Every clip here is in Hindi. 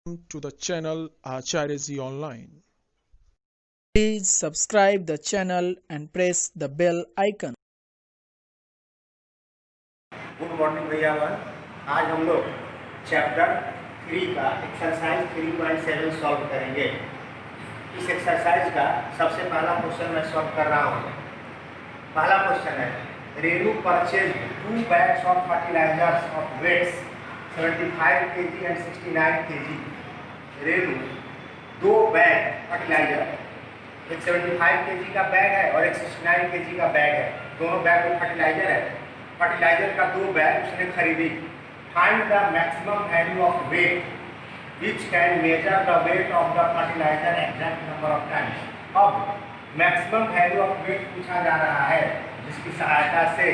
To the channel Acharya Ji Online. Please subscribe the channel and press the bell icon. Good morning भैया वन। आज हम लोग चैप्टर 3 का एक्सरसाइज 3.7 सॉल्व करेंगे। इस एक्सरसाइज का सबसे पहला क्वेश्चन मैं सॉल्व कर रहा हूँ। पहला क्वेश्चन है, Renu purchase 2 bags of fertilisers of weights 75 kg and 69 kg। Renu 2 bag fertiliser, एक 75 kg का बैग है और एक 69 kg का बैग है। दोनों बैग में फर्टिलाइजर है। फर्टिलाइजर का 2 बैग उसने खरीदी। Find the maximum value of weight which can measure the weight of the fertiliser exact number of times. अब मैक्सिमम वैल्यू ऑफ वेट पूछा जा रहा है, जिसकी सहायता से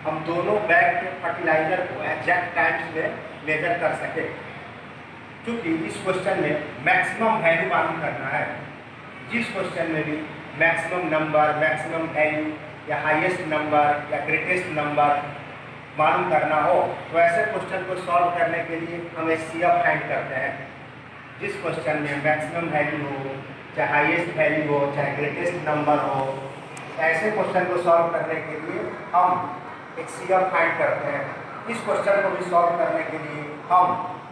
हम दोनों बैग के फर्टिलाइजर को एग्जैक्ट टाइम्स में मेजर कर सके। क्योंकि इस क्वेश्चन में मैक्सिमम वैल्यू मालूम करना है। जिस क्वेश्चन में भी मैक्सिमम नंबर, मैक्सिमम वैल्यू या हाईएस्ट नंबर या ग्रेटेस्ट नंबर मालूम करना हो, तो ऐसे क्वेश्चन को सॉल्व करने के लिए हम HCF फाइंड करते हैं। जिस क्वेश्चन में मैक्सिमम वैल्यू हो, चाहे हाईएस्ट वैल्यू हो, चाहे ग्रेटेस्ट नंबर हो, ऐसे क्वेश्चन को सॉल्व करने के लिए हम HCF फाइंड करते हैं। इस क्वेश्चन को भी सॉल्व करने के लिए हम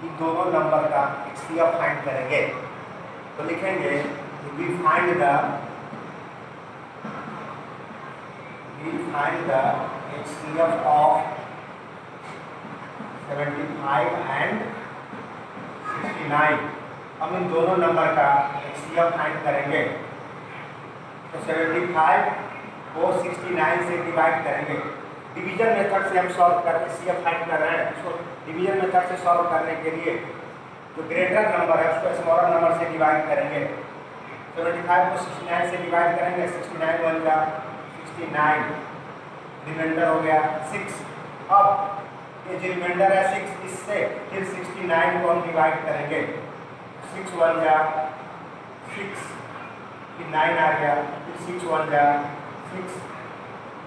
इन दोनों नंबर का HCF फाइंड करेंगे। तो लिखेंगे we find the HCF of 75 and 69। हम इन दोनों नंबर का HCF फाइंड करेंगे। तो 75 को 69 से डिवाइड करेंगे। डिवीजन मेथड से हम सॉल्व कर HCF फाइंड कर रहे हैं। उसको डिवीजन मेथड से सॉल्व करने के लिए जो ग्रेटर नंबर है उसको स्मॉलर नंबर से डिवाइड करेंगे। 75 को 69 से डिवाइड करेंगे, 69 बन गया 69, रिमाइंडर हो गया 6। अब ये जो रिमाइंडर है 6, इससे फिर 69 को हम डिवाइड करेंगे। 6 बन गया 6, फिर 9 आ गया, फिर 6 बन गया 6,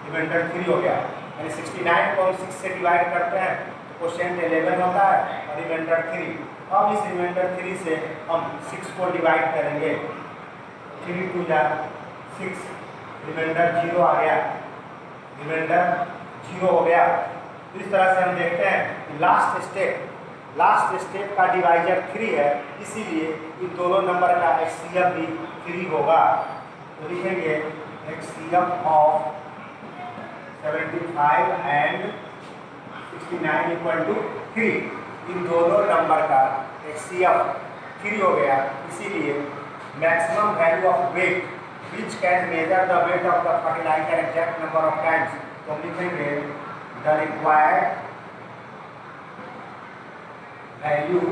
रिमाइंडर 3 हो गया। यानी 69 को हम 6 से डिवाइड करते हैं तो क्वोशिएंट 11 होता है और रिमाइंडर 3। अब इस रिमाइंडर 3 से हम 6 को डिवाइड करेंगे। 3 2 जा 6, रिमाइंडर 0 आ गया, रिमाइंडर 0 हो गया। इस तरह से हम देखते हैं कि लास्ट स्टेप का डिवाइजर 3 है, इसीलिए इन दोनों नंबर का HCF भी 3 होगा। तो लिखेंगे HCF of 75 and 69 equal to 3। इन दोनों नंबर का HCF 3 हो गया, इसीलिए maximum value of weight which can measure the weight of the fertilizer exact number of times। तो लिखेंगे the required value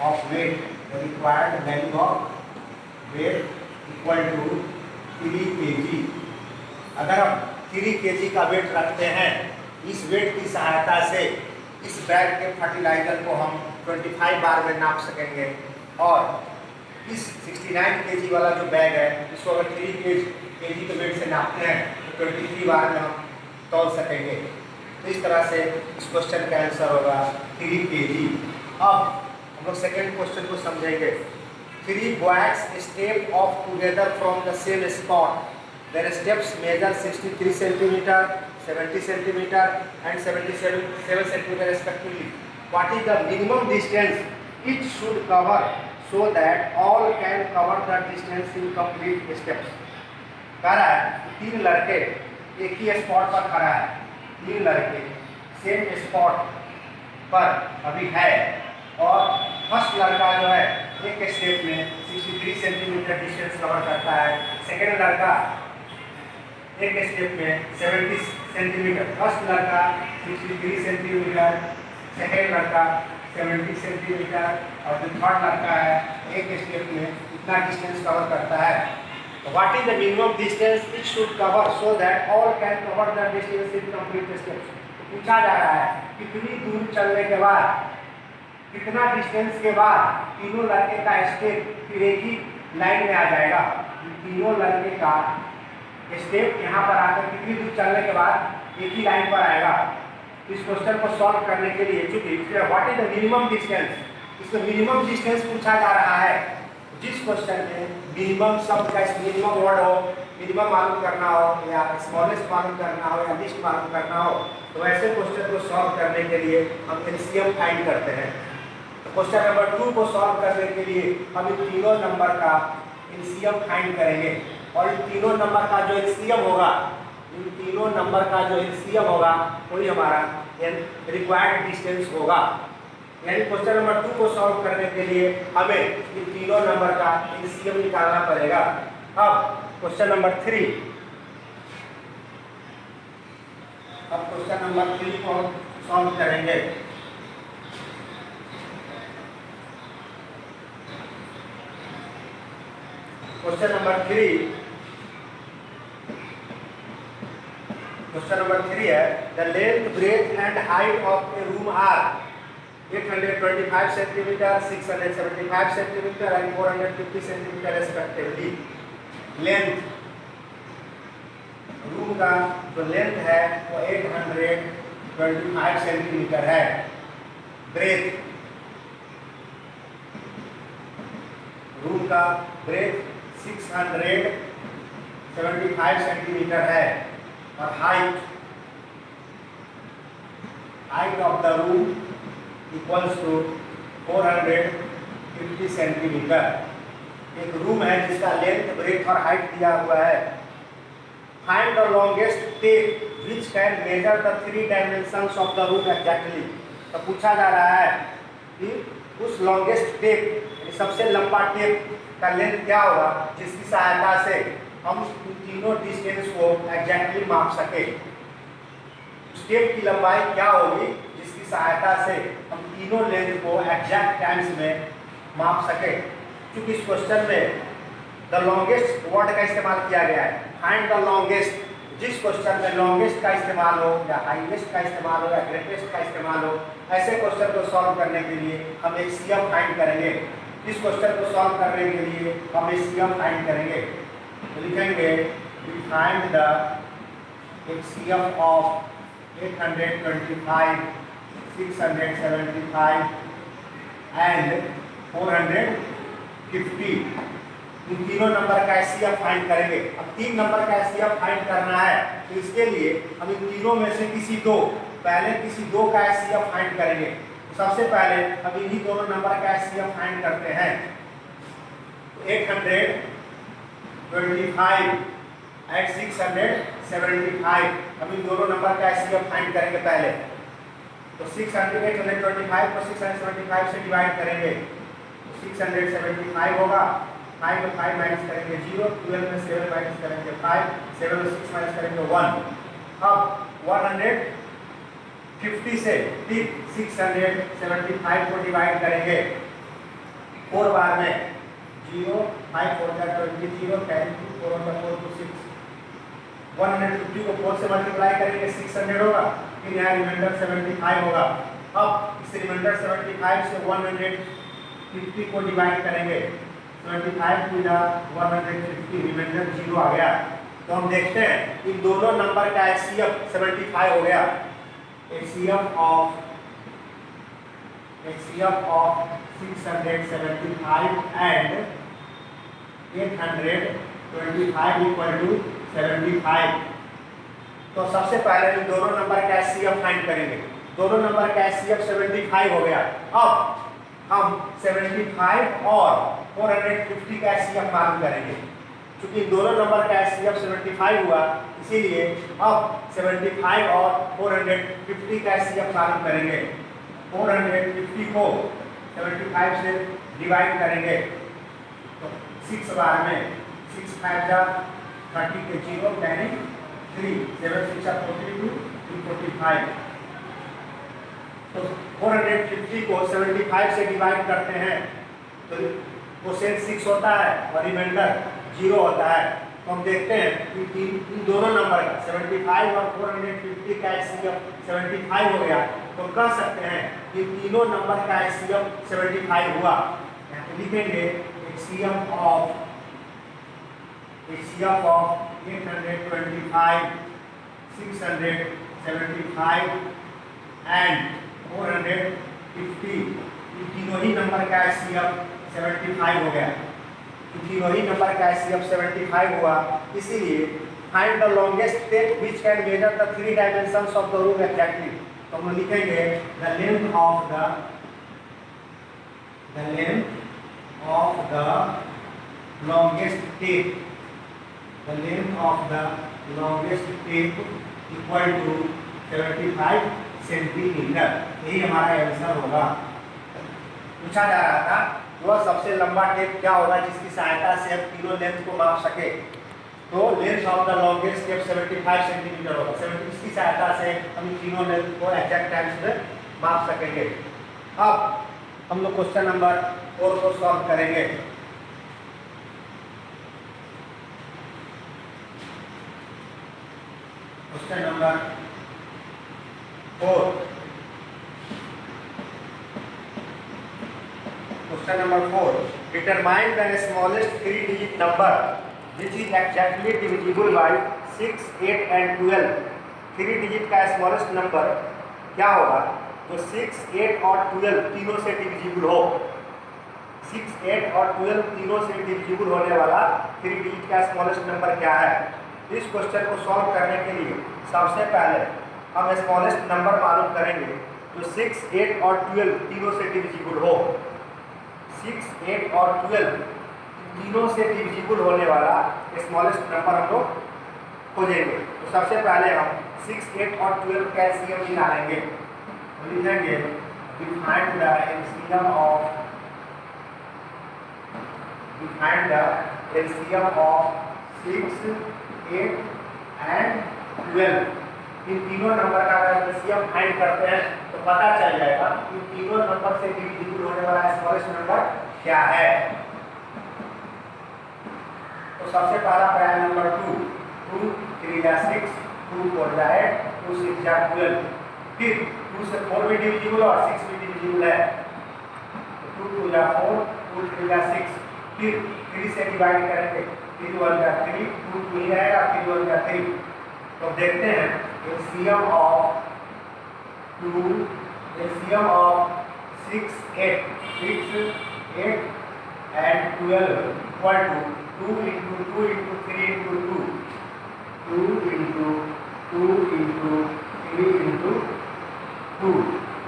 of weight, the required value of weight equal to 3 kg। अगर हम 3 kg का वेट रखते हैं, इस वेट की सहायता से इस बैग के फर्टिलाइजर को हम 25 बार में नाप सकेंगे। और इस 69 kg वाला जो बैग है, इसको अगर 3 kg के वेट से नापते हैं तो 23 बार में हम तौल सकेंगे। तो इस तरह से इस क्वेश्चन का आंसर होगा 3 kg। अब हम लोग सेकेंड क्वेश्चन को समझेंगे। 3 boys step off together from the same spot। Their steps measure 63 cm, 70 cm and 77 cm respectively। What is the minimum distance it should cover so that all can cover the distance in complete steps। कह रहा है 3 लड़के एक ही स्पॉट पर खड़ा है, 3 लड़के सेम स्पॉट पर अभी है और फर्स्ट लड़का जो है एक स्टेप में 63 सेंटीमीटर डिस्टेंस कवर करता है। सेकेंड लड़का एक स्टेप में 70 सेंटीमीटर, फर्स्ट लड़का 63 सेंटीमीटर, सेकेंड लड़का 70 सेंटीमीटर और जो थर्ड लड़का है एक स्टेप में इतना डिस्टेंस कवर करता है। What is the minimum distance it should cover so that all can cover the distance in complete steps. पूछा जा रहा है कितनी दूर चलने के बाद, कितना डिस्टेंस के बाद तीनों लड़के का स्टेप फिर एक ही लाइन में आ जाएगा। तीनों लड़के का स्टेप यहाँ पर आकर कितनी दूर चलने के बाद एक ही लाइन पर आएगा। इस क्वेश्चन को सॉल्व करने के लिए चूंकि what is the minimum distance, इसमें मिनिमम डिस्टेंस पूछा जा रहा है। जिस क्वेश्चन में मिनिमम शब्द का मिनिमम वर्ड हो, मिनिमम मालूम करना हो या स्मॉलेस्ट मालूम करना हो या लिस्ट मालूम करना हो, तो ऐसे क्वेश्चन को सॉल्व करने के लिए हम एलसीएम फाइंड करते हैं। क्वेश्चन नंबर 2 को सॉल्व करने के लिए हम इन तीनों नंबर का एलसीएम फाइंड करेंगे और इन तीनों नंबर का जो एलसीएम होगा, इन तीनों नंबर का जो एलसीएम होगा वही हमारा रिक्वायर्ड डिस्टेंस होगा। यानी क्वेश्चन नंबर 2 को सॉल्व करने के लिए हमें इन तीनों नंबर का एलसीएम निकालना पड़ेगा। अब क्वेश्चन नंबर 3, अब क्वेश्चन नंबर 3 को सॉल्व करेंगे। क्वेश्चन नंबर 3 है the length breadth and height of a room are 825 centimetre, 675 centimetre and 450 centimetre respectively. Length, room का जो लेंथ है वो 825 सेंटीमीटर है। ब्रेथ, रूम का ब्रेथ 675 सेंटीमीटर है और height of the room equals to 450 centimetre. एक रूम है जिसका लेंथ, ब्रेथ और हाइट दिया हुआ है। Find the longest tape which can measure the 3 dimensions of the room exactly. तो पूछा जा रहा है कि उस लॉन्गेस्ट टेप, सबसे लंबा टेप का लेंथ क्या होगा जिसकी सहायता से हम तीनों डिस्टेंस को एग्जैक्टली माप सके। टेप की लंबाई क्या होगी जिसकी सहायता से हम तीनों लेंथ को एग्जैक्ट टाइम्स में माप सके। क्योंकि इस क्वेश्चन में द लॉन्गेस्ट वर्ड का इस्तेमाल किया गया है। फाइंड द लॉन्गेस्ट, जिस क्वेश्चन में लॉन्गेस्ट का इस्तेमाल हो या हाईएस्ट का इस्तेमाल हो या ग्रेटेस्ट का इस्तेमाल हो, ऐसे क्वेश्चन को सॉल्व करने के लिए हम एचसीएफ फाइंड करेंगे। इस क्वेश्चन को सॉल्व करने के लिए हम एचसीएफ फाइंड करेंगे। तो लिखेंगे we find the HCF of 825, 675 and 450। इन तीनों नंबर का एचसीएफ फाइंड करेंगे। अब 3 नंबर का एचसीएफ फाइंड करना है, तो इसके लिए हम इन तीनों में से किसी दो का एचसीएफ फाइंड करेंगे। तो सबसे पहले हम इन्हीं दोनों नंबर का एचसीएफ फाइंड करते हैं। 825 एंड 675, हम इन दोनों नंबर का एचसीएफ फाइंड करेंगे पहले। तो 825 को 675 से डिवाइड करेंगे तो 675 होगा। 5 में 5 माइनस करेंगे 0, 12 में 7 माइनस करेंगे 5, 7 में 6 माइनस करेंगे 1। अब 150 से 675 को डिवाइड करेंगे 4 बार में। 0, 5 4 का 20, 0 10 4 का 4 to 6। 150 को 4 से मल्टीप्लाई करेंगे 600 होगा, फिर यहाँ रिमाइंडर 75 होगा। अब इस रिमाइंडर 75 से 150 को डिवाइड करेंगे। 75 टू द 150, रिमाइंडर 0 आ गया। तो हम देखते हैं इन दोनों नंबर का एचसीएफ 75 हो गया। HCF of 675 and 825 equal to 75। तो सबसे पहले इन दोनों नंबर का एचसीएफ फाइंड करेंगे। दोनों नंबर का एचसीएफ 75 हो गया। अब हम 75 और 450 का एचसीएफ मालूम करेंगे। क्योंकि दोनों नंबर का एचसीएफ 75 हुआ, इसीलिए अब 75 और 450 का एचसीएफ मालूम करेंगे। 450 को 75 से डिवाइड करेंगे तो 6 बार में 6 5 जा 30 के 0 यानी 3, 7 6 42 245। तो 450 को 75 से डिवाइड करते हैं तो क्वोशिएंट 6 होता है और रिमाइंडर 0 होता है। तो हम देखते हैं कि इन दोनों नंबर का 75 और 450 का एचसीएफ 75 हो गया। तो कह सकते हैं कि तीनों नंबर का एचसीएफ 75 हुआ। यहाँ पे लिखेंगे एचसीएफ ऑफ 825, 675 एंड 450। इन तीनों तीनों ही नंबर का HCF 75 हो गया, तीनों ही नंबर का HCF 75 हुआ, इसीलिए find the longest tape which can measure the 3 dimensions of the room exactly. तो हम लिखेंगे the length of the longest tape, the length of the longest tape equal to 75 centimetre. यही हमारा आंसर होगा। पूछा जा रहा था वह सबसे लंबा टेप क्या होगा जिसकी सहायता से हम तीनों लेंथ को माप सके। तो length of the longest tape 75 centimetre होगा। 70 की सहायता से हम तीनों लेंथ को एग्जैक्ट टाइम्स में माप सकेंगे। अब हम लोग क्वेश्चन नंबर 4 को सॉल्व करेंगे। Question number 4, question number 4, determine the smallest 3 digit number which is exactly divisible by 6, 8 and 12। 3 digit का स्मॉलेस्ट नंबर क्या होगा जो 6, 8 और 12 तीनों से डिविजिबल हो। 6, 8 और 12 तीनों से डिविजिबल होने वाला 3 डिजिट का स्मॉलेस्ट नंबर क्या है। इस क्वेश्चन को सॉल्व करने के लिए सबसे पहले हम स्मॉलेस्ट नंबर मालूम करेंगे जो 6, 8 और 12 तीनों से डिविजिबल हो। 6, 8 और 12 तीनों से डिविजिबल होने वाला स्मॉलेस्ट नंबर हम लोग खोजेंगे। तो सबसे पहले हम 6, 8 और 12 का एलसीएम निकालेंगे। तो लिखेंगे find the LCM of 6, 8 and 12। इन तीनों नंबर का अगर एलसीएम फाइंड करते हैं तो पता चल जाएगा इन तीनों नंबर से डिविजिबल होने वाला स्मॉलेस्ट नंबर क्या है। तो सबसे पहला प्राइम नंबर 2, 2 3 जा 6, 2 4 जा 8, 2 6 जा 12। फिर 2 से 4 भी डिविजिबल और 6 भी डिविजिबल है। तो 2 2 जा 4, 2 3 जा 6। फिर 3 से डिवाइड करेंगे, 3 1 जा 3, 2 2 ही रहेगा, 3 1 जा 3। तो देखते हैं LCM of 6, 8 and 12 equal to 2 into 2 into 3 into 2, 2 into 2 into 3 into 2,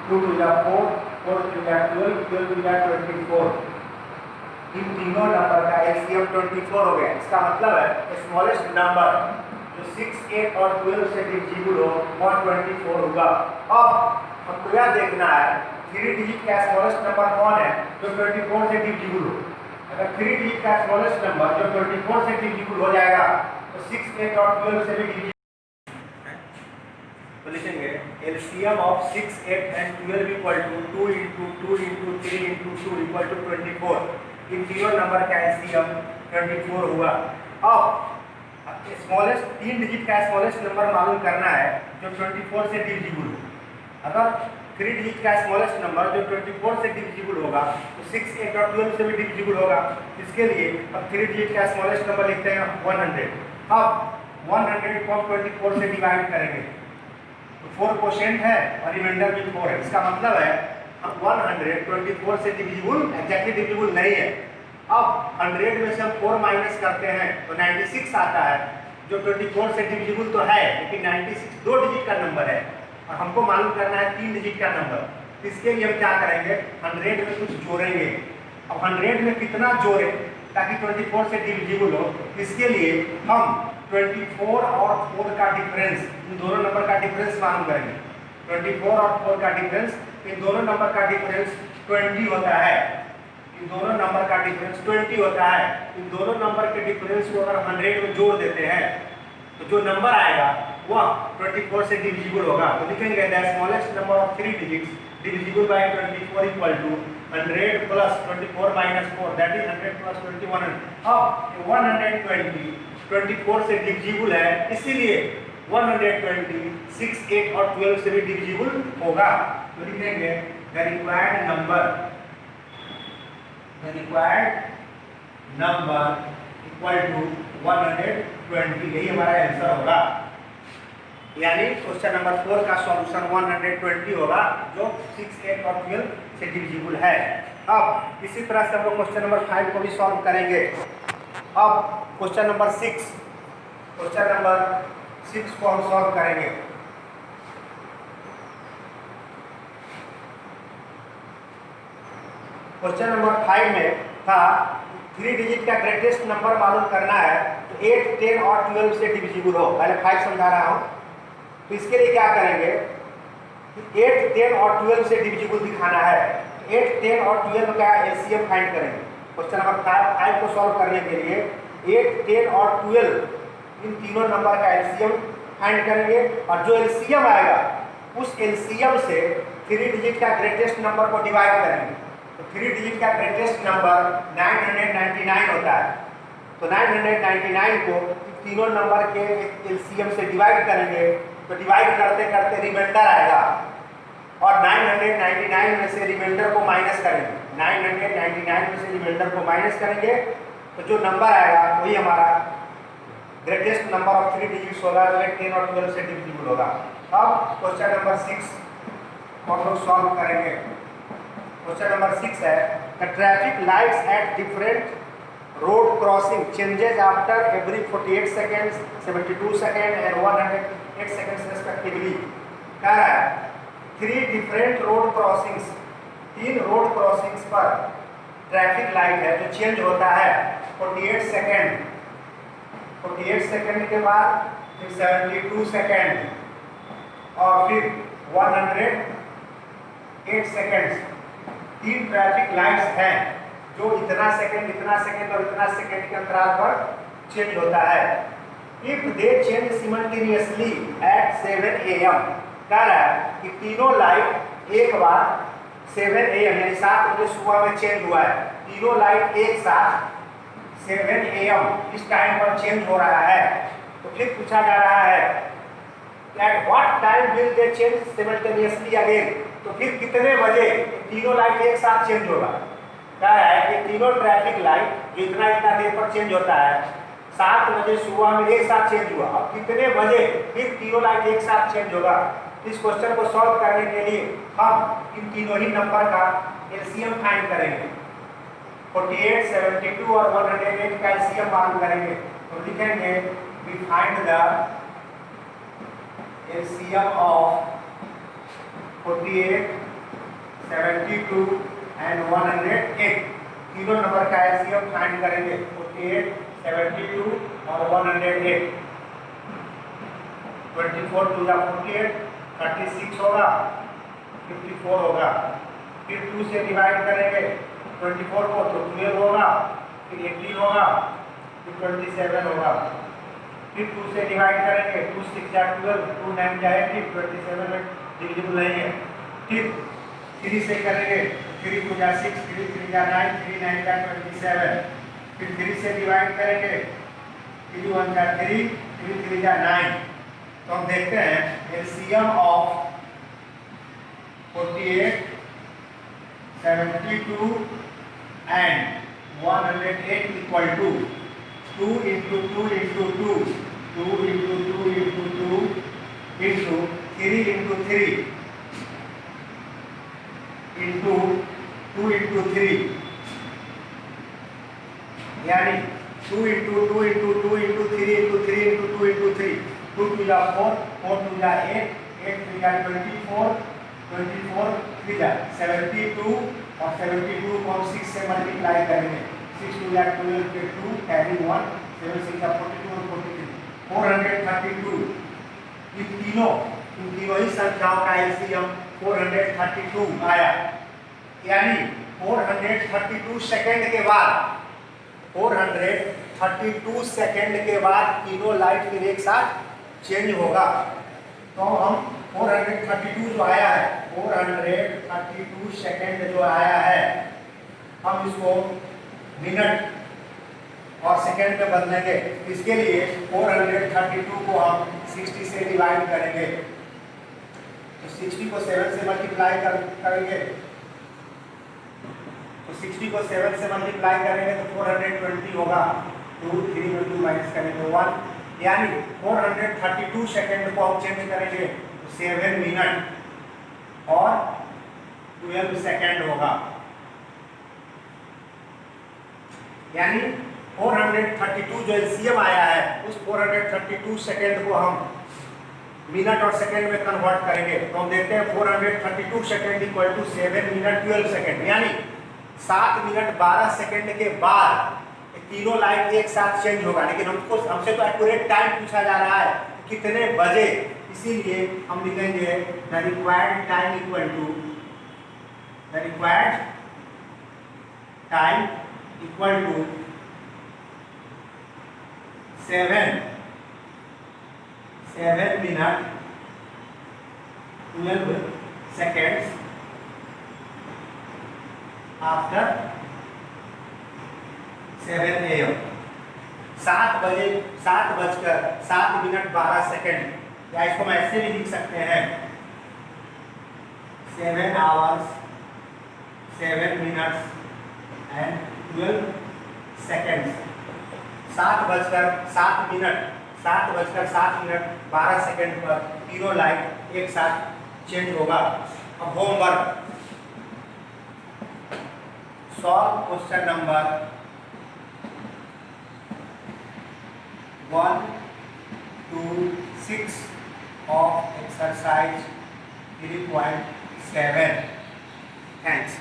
2 2 जा 4, 4 3 जा 12, 12 जा 24। इन तीनों नंबर का एलसीएम 24 हो गया। इसका मतलब है स्मॉलेस्ट नंबर जो 6, 8 और 12 से डिविजिबल हो 124 होगा। अब हमको यह देखना है 3 डिजिट का स्मॉलेस्ट नंबर कौन है जो 24 से डिविजिबल हो। अगर 3 डिजिट का स्मॉलेस्ट नंबर जो 24 से डिविजिबल हो जाएगा तो 6, 8 और 12 से भी डिविजिबल। तो लिखेंगे LCM of 6, 8 and 12 equal to 2 into 2 into 3 into 2 equal to 24। इन तीनों नंबर का एलसीएम 24 हुआ। अब स्मॉलेस्ट 3 डिजिट का स्मॉलेस्ट नंबर मालूम करना है जो 24 से डिविजिबल हो। अगर 3 डिजिट का स्मॉलेस्ट नंबर जो 24 से डिविजिबल होगा तो 6, 8 और 12 से भी डिविजिबल होगा। इसके लिए अब 3 डिजिट का स्मॉलेस्ट नंबर लिखते हैं 100। अब 100 को 24 से डिवाइड करेंगे तो 4 क्वोशिएंट है और रिमाइंडर भी 4 है। इसका मतलब है अब 100 24 से डिविजिबल एग्जैक्टली डिविजिबल नहीं है। अब 100 में से हम 4 माइनस करते हैं तो 96 आता है जो 24 से डिविजिबल तो है लेकिन 96 2 डिजिट का नंबर है और हमको मालूम करना है 3 डिजिट का नंबर। इसके लिए हम क्या करेंगे 100 में कुछ जोड़ेंगे। अब 100 में कितना जोड़ें ताकि 24 से डिविजिबल हो। इसके लिए हम 24 और 4 का डिफरेंस, इन दोनों नंबर का डिफरेंस मालूम करेंगे। 24 और 4 का डिफरेंस, इन दोनों नंबर का डिफरेंस 20 होता है। इन दोनों नंबर का डिफरेंस 20 होता है। इन दोनों नंबर के डिफरेंस को अगर 100 में जोड़ देते हैं तो जो नंबर आएगा वह 24 से डिविजिबल होगा। तो लिखेंगे the smallest number of 3 digits divisible by 24 equal to 100 plus 24 minus 4 that is 100 plus 21। अब 120 24 से डिविजिबल है इसीलिए 120 6, 8 और 12 से भी डिविजिबल होगा। तो लिखेंगे the required number equal to 120। यही हमारा आंसर होगा। यानी क्वेश्चन नंबर 4 का सॉल्यूशन 120 होगा जो 6, 8 और 12 से डिविजिबल है। अब इसी तरह से हम लोग क्वेश्चन नंबर 5 को भी सॉल्व करेंगे। अब क्वेश्चन नंबर 6 को हम सॉल्व करेंगे। क्वेश्चन नंबर 5 में था 3 डिजिट का ग्रेटेस्ट नंबर मालूम करना है तो 8, 10 और 12 से डिविजिबल हो। पहले 5 समझा रहा हूँ। तो इसके लिए क्या करेंगे, 8, 10 और 12 से डिविजिबल दिखाना है। 8, 10 और 12 का एलसीएम फाइंड करेंगे। क्वेश्चन नंबर 5 को सॉल्व करने के लिए 8, 10 और 12 इन तीनों नंबर का एलसीएम फाइंड करेंगे और जो एलसीएम आएगा उस एलसीएम से 3 डिजिट का ग्रेटेस्ट नंबर को डिवाइड करेंगे। तो 3 डिजिट का ग्रेटेस्ट नंबर 999 होता है। तो 999 को तीनों नंबर के एलसीएम से डिवाइड करेंगे। तो डिवाइड करते करते रिमाइंडर आएगा और 999 में से रिमाइंडर को माइनस करेंगे। 999 में से रिमाइंडर को माइनस करेंगे तो जो नंबर आएगा वही हमारा ग्रेटेस्ट नंबर ऑफ 3 डिजिट्स होगा, जो 10 और 12 से डिविजिबल होगा। अब क्वेश्चन नंबर 6 हम लोग सॉल्व करेंगे। क्वेश्चन नंबर 6 है the traffic lights at different road crossing changes after every 48 seconds, 72 second and 108 seconds respectively. कह रहा है 3 different road crossings, 3 road crossings पर ट्रैफिक लाइट है जो चेंज होता है 48 सेकेंड के बाद फिर 72 सेकेंड और फिर 108 सेकेंड्स। 3 ट्रैफिक लाइट्स हैं जो इतना सेकेंड और इतना सेकेंड के अंतराल पर चेंज होता है। If they change simultaneously at 7 AM, कह रहा है कि तीनों लाइट एक बार 7 AM यानी 7 बजे सुबह में चेंज हुआ है। तीनों लाइट एक साथ 7 AM इस टाइम पर चेंज हो रहा है। तो फिर पूछा जा रहा है at what time will they change simultaneously again. तो फिर कितने बजे तीनों लाइट एक साथ चेंज होगा। क्या है कि तीनों ट्रैफिक लाइट इतना देर पर चेंज होता है। 7 बजे सुबह में एक साथ चेंज हुआ, अब कितने बजे फिर तीनों लाइट एक साथ चेंज होगा। इस क्वेश्चन को सॉल्व करने के लिए हम इन तीनों ही नंबर का एलसीएम फाइंड करेंगे। 48, 72 और 108 का एलसीएम मालूम करेंगे। तो लिखेंगे we find the LCM of 48, 72 and 108। तीनों नंबर का एलसीएम फाइंड करेंगे। 48, 72 और 108। 24 टू जा 48, 36 होगा, 54 होगा। फिर 2 से डिवाइड करेंगे 24 को तो 12 होगा, फिर 18 होगा, फिर 27 होगा। फिर 2 से डिवाइड करेंगे 2 6 जा 12, 2 9 जा 18, 27 में डिविजिबल नहीं है। फिर 3 से करेंगे 3 2 जा 6, 3 3 जा 9, 3 9 जा 27। फिर 3 से डिवाइड करेंगे 3 1 जा 3, 3 3 जा 9। तो हम देखते हैं LCM of 48, 72 and 108 equal to 2 into 2 into 2, 2 into 2 into 2 into 3 into 3 into 2 into 3, यानी 2 into 2 into 2 into 3 into 3 into 2 into 3, 2 2 जा 4, 4 2 जा 8, 8 3 जा 24, 24 3 जा 72 और 72 को हम 6 से मल्टीप्लाई करेंगे। 6 2 जा 12 के 2 कैरी 1, 7 6 जा 42 और 43, 432। इन तीनों ही संख्याओं का एलसीएम 432 आया। यानी 432 सेकंड के बाद 432 सेकंड के बाद तीनों लाइट फिर एक साथ चेंज होगा। तो हम 432 जो आया है, 432 सेकंड जो आया है, हम इसको मिनट और सेकंड में बदलेंगे। इसके लिए 432 को हम 60 से डिवाइड करेंगे। तो 60 को 7 से मल्टीप्लाई करेंगे तो 60 को 7 से मल्टीप्लाई करेंगे तो 420 होगा। 2 3 में 2 माइनस करेंगे 1, यानी 432 सेकंड को हम चेंज करेंगे तो 7 मिनट और 12 सेकेंड होगा, यानी 432 जो एलसीएम आया है उस 432 सेकेंड को हम मिनट और सेकेंड में कन्वर्ट करेंगे। तो हम देखते हैं 432 second equal to 7 minute 12 second, यानी 7 मिनट 12 सेकेंड के बाद तीनों लाइन एक साथ चेंज होगा। लेकिन हमसे तो एक्यूरेट टाइम पूछा जा रहा है कितने बजे, इसीलिए हम लिखेंगे the required time equal to the required time equal to 7 minute 12 seconds after 7 AM। 7 बजे 7:07 या इसको हम ऐसे भी लिख सकते हैं 7 hours 7 minutes and 12 seconds। 7:07 12 second पर तीनों लाइन एक साथ चेंज होगा। अब homework, solve question number 1 to 6 of exercise 3.7। Thanks.